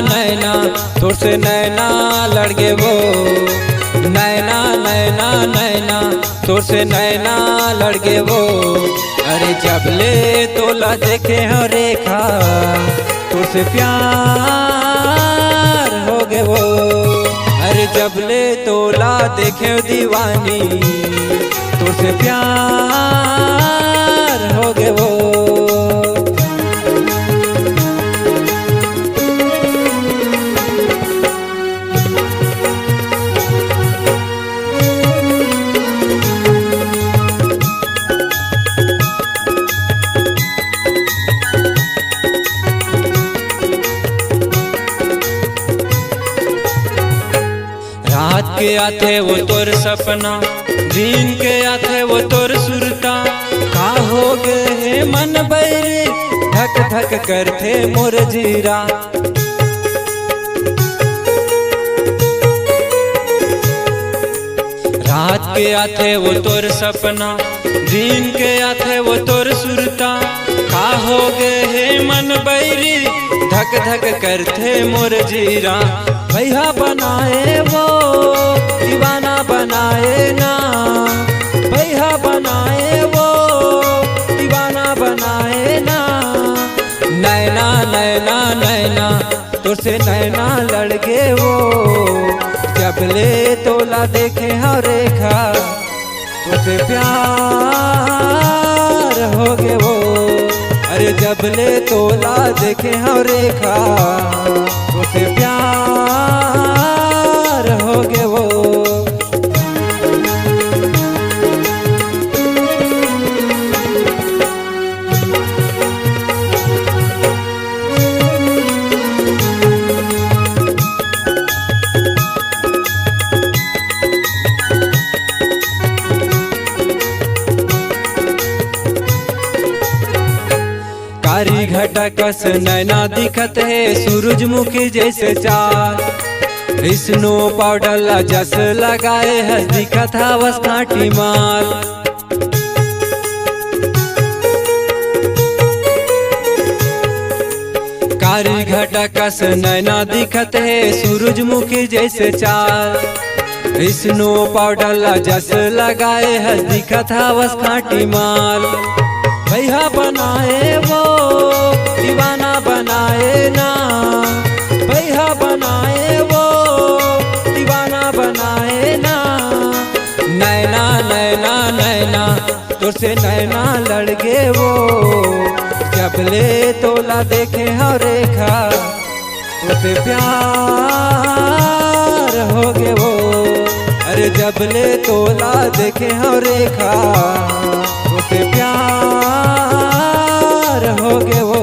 नैना तोर से नैना लड़ गे वो, नैना नैना नैना तोर से नैना लड़ गे वो। अरे जब ले तोला देखे हो रेखा तोर से प्यार हो गे वो। अरे जब ले तोला देखे हो दीवानी तोर से प्यार हो गे वो। रात के आथे वो तोर सपना, दिन के आथे वो तोर सुरता। का हो गए हे मन बैरी धक धक करथे मोर जीरा। रात के आथे वो तोर सपना, दिन के आथे वो तोर सुरता। का हो गए हे मन बैरी धक धक करथे मोर जीरा। भैया बनाए वो दीवाना बनाए ना, भैया बनाए वो दीवाना बनाए ना। नैना नैना नैना तोर से नैना लड़ गे वो। जब ले तोला देखे हो रेखा तोर से प्यार हो गे वो। अरे जब ले तोला देखे हो रेखा तोर से प्यार हो गे वो। कारी घटा कस नैना दिखत है सूरजमुखी जैसे चाल। स्नो पाउडर ला जस लगाए है दिखत हवस काटी माल। कारी घटा कस नैना दिखत है सूरजमुखी जैसे चाल। स्नो पाउडर ला जस लगाए है दिखत हवस काटी माल। भैया बनाए वो दीवाना बनाए ना, भैया बनाए वो दीवाना बनाए ना। नैना नैना नैना तोर से नैना लड़ गे वो। जब ले तोला देखे हो रेखा तोर से प्यार हो गे वो। अरे जब ले तोला देखे हो रेखा तोर से प्यार हो गे वो।